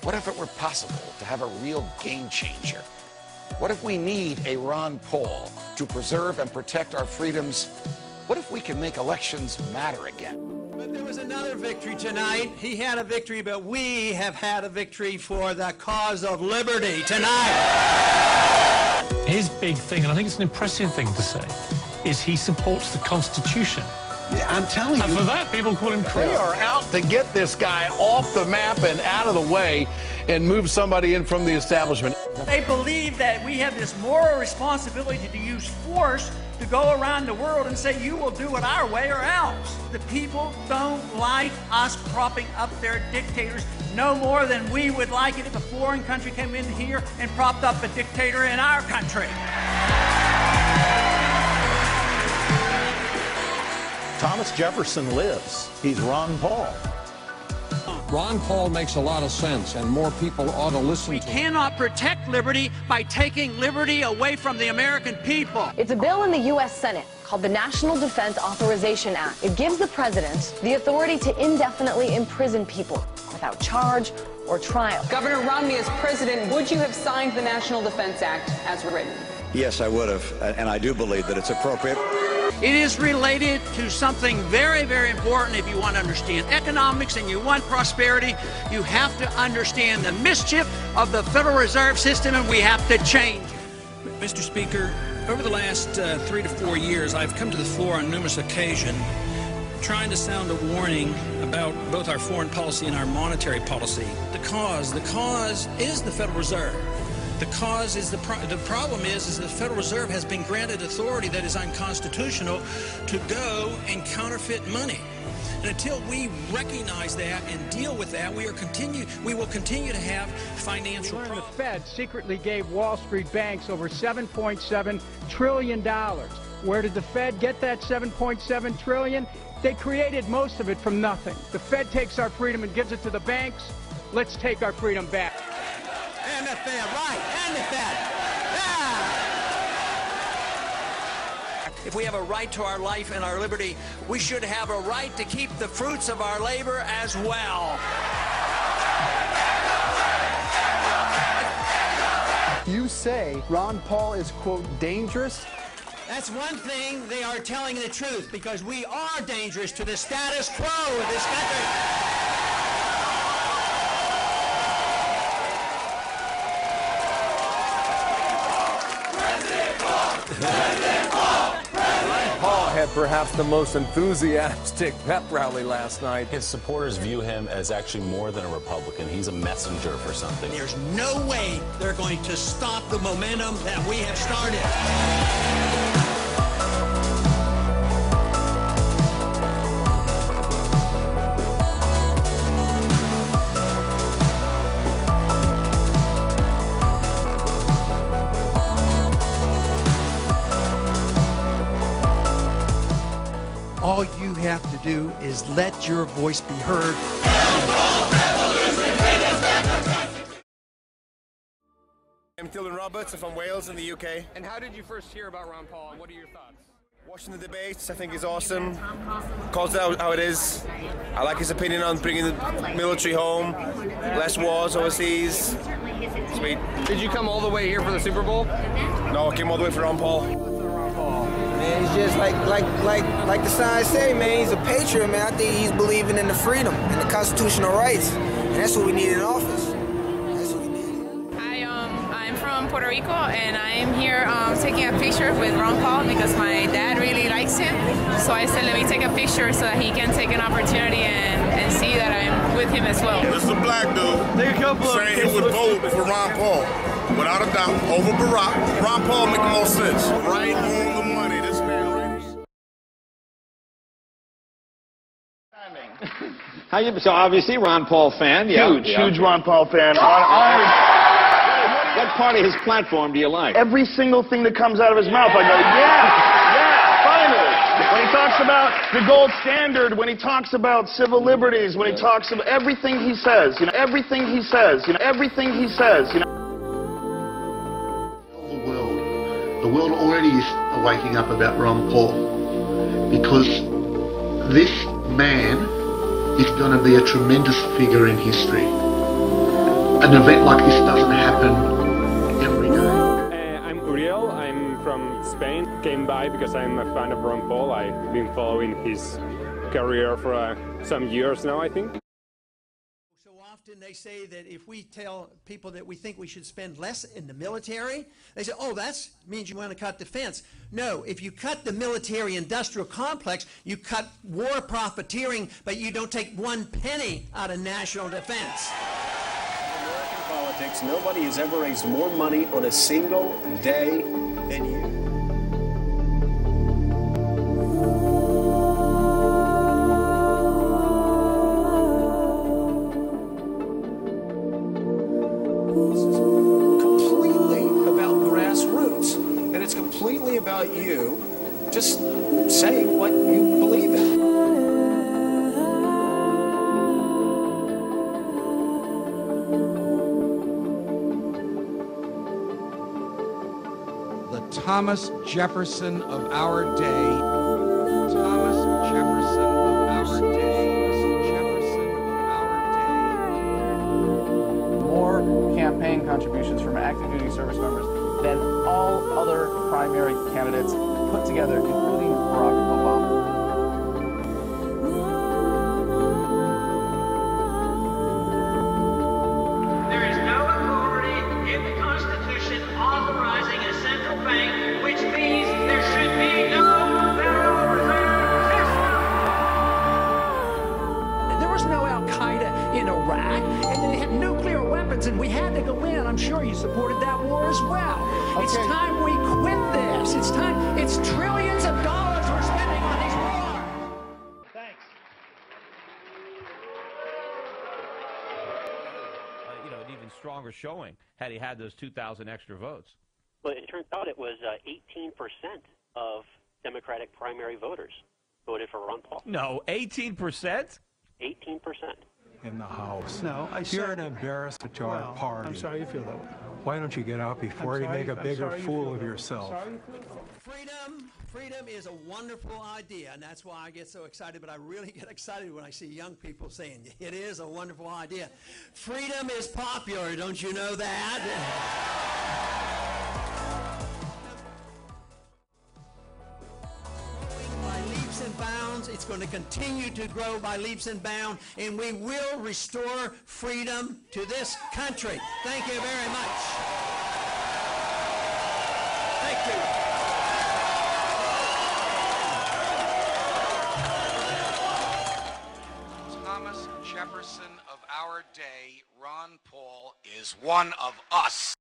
What if it were possible to have a real game changer? What if we need a Ron Paul to preserve and protect our freedoms? What if we can make elections matter again? But there was another victory tonight. He had a victory, but we have had a victory for the cause of liberty tonight. His big thing, and I think it's an impressive thing to say, is he supports the Constitution. Yeah, I'm telling you. And for that, people call him crazy. They are out to get this guy off the map and out of the way and move somebody in from the establishment. They believe that we have this moral responsibility to use force to go around the world and say, you will do it our way or else. The people don't like us propping up their dictators no more than we would like it if a foreign country came in here and propped up a dictator in our country. Thomas Jefferson lives. He's Ron Paul. Ron Paul makes a lot of sense, and more people ought to listen to him. We cannot protect liberty by taking liberty away from the American people. It's a bill in the U.S. Senate called the National Defense Authorization Act. It gives the president the authority to indefinitely imprison people without charge or trial. Governor Romney, as president, would you have signed the National Defense Act as written? Yes, I would have, and I do believe that it's appropriate. It is related to something very, very important if you want to understand economics and you want prosperity. You have to understand the mischief of the Federal Reserve System, and we have to change. Mr. Speaker, over the last 3 to 4 years, I've come to the floor on numerous occasions trying to sound a warning about both our foreign policy and our monetary policy. The cause is the Federal Reserve. The cause is the problem is the Federal Reserve has been granted authority that is unconstitutional to go and counterfeit money. And until we recognize that and deal with that, we will continue to have financial problems. The Fed secretly gave Wall Street banks over $7.7 trillion. Where did the Fed get that $7.7 trillion? They created most of it from nothing. The Fed takes our freedom and gives it to the banks. Let's take our freedom back. And the Fed, right, and the Fed. Yeah. If we have a right to our life and our liberty, we should have a right to keep the fruits of our labor as well. You say Ron Paul is, quote, dangerous? That's one thing. They are telling the truth, because we are dangerous to the status quo of this country. Paul had perhaps the most enthusiastic pep rally last night. His supporters view him as actually more than a Republican. He's a messenger for something. There's no way they're going to stop the momentum that we have started. All you have to do is let your voice be heard. I'm Dylan Roberts. I'm from Wales in the UK. And how did you first hear about Ron Paul, and what are your thoughts? Watching the debates, I think he's awesome. Calls it out how it is. I like his opinion on bringing the military home, less wars overseas. Sweet. Did you come all the way here for the Super Bowl? No, I came all the way for Ron Paul. Man, he's just like the signs say, man. He's a patriot, man. I think he's believing in the freedom and the constitutional rights, and that's what we need in office. That's what we need. Hi, I'm from Puerto Rico, and I am here taking a picture with Ron Paul because my dad really likes him. So I said, let me take a picture so that he can take an opportunity and see that I'm with him as well. This is a black dude saying he would vote for Ron Paul. Without a doubt, over Barack. Ron Paul make the most sense. Right on the money. This man right. How you? So obviously Ron Paul fan, yeah. Huge Ron Paul fan. What part of his platform do you like? Every single thing that comes out of his mouth, I go, yeah, finally. When he talks about the gold standard, when he talks about civil liberties, when he talks about everything he says, everything he says, everything he says, The world already is waking up about Ron Paul, because this man is going to be a tremendous figure in history. an event like this doesn't happen every day. I'm Uriel. I'm from Spain. Came by because I'm a fan of Ron Paul. I've been following his career for some years now, I think. So often they say that if we tell people that we think we should spend less in the military, they say, oh, that means you want to cut defense. No, if you cut the military-industrial complex, you cut war profiteering, but you don't take 1 penny out of national defense. In American politics, nobody has ever raised more money on a single day than you. Completely about you just saying what you believe in. The Thomas Jefferson of our day. Thomas Jefferson of our day. Jefferson of our day. More campaign contributions from active duty service members than all other primary candidates put together, including Barack Obama. There is no authority in the Constitution authorizing a central bank, which means there should be no Federal Reserve System. There was no Al-Qaeda in Iraq, and they had nuclear weapons, and we had to go in. I'm sure you supported that war as well. Okay. It's time we quit this. It's time. It's trillions of dollars we're spending on these wars. Thanks. An even stronger showing had he had those 2,000 extra votes. Well, it turns out it was 18% of Democratic primary voters voted for Ron Paul. No, 18%? 18%. In the House. No, You're an embarrassment to our party. I'm sorry you feel that way. Why don't you get out before you make a bigger fool of yourself? Freedom is a wonderful idea, and that's why I get so excited, but I really get excited when I see young people saying, it is a wonderful idea. Freedom is popular, don't you know that? By leaps and bounds, it's going to continue to grow by leaps and bounds, and we will restore freedom to this country. Thank you very much. Thank you. Thomas Jefferson of our day, Ron Paul, is one of us.